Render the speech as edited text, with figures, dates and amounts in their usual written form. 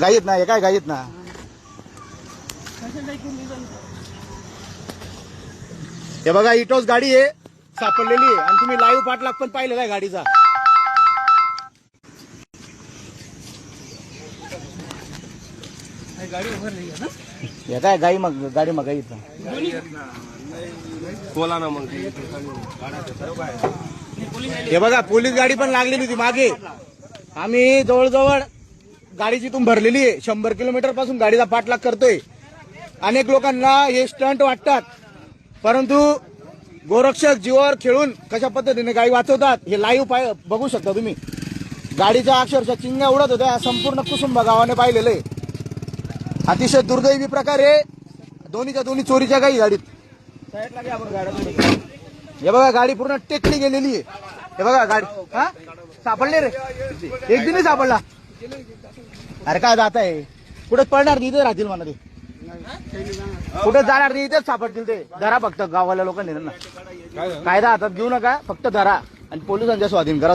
गाईत ना, हे काय गाईत ना. हे बघा इटोस गाडी आहे सापडलेली आहे आणि तुम्ही लाईव्ह पाठलाग पण पाहिलेला आहे गाडीचा. हे काय गाई मग गाडी मग गाईत बोला ना मग. हे बघा पोलीस गाडी पण लागलेली होती मागे. आम्ही जवळजवळ गाडीची इथून भरलेली आहे. 100 किलोमीटर पासून गाडीचा पाठलाग करतोय. अनेक लोकांना हे स्टंट वाटतात परंतु गोरक्षक जीवावर खेळून कशा पद्धतीने गाडी वाचवतात हे लाईव्ह बघू शकता तुम्ही. गाडीच्या अक्षरशः चिंग्या उडत होत्या. संपूर्ण कुसुंब गावाने पाहिलेलं आहे. अतिशय दुर्दैवी प्रकारे दोन्ही चोरीच्या गाई गाडीत. हे बघा गाडी पूर्ण टेकली गेलेली आहे. हे बघा गाडी हा सापडले रे. एक दिनही सापडला. अरे काय जात आहे कुठे पडणार नाही. इथे राहतील म्हणा ते. कुठे जाणार नाही इथेच सापडतील ते. धरा फक्त गावाला लोकांनी ना कायदा हातात घेऊ नका. फक्त धरा आणि पोलिसांच्या स्वाधीन करा.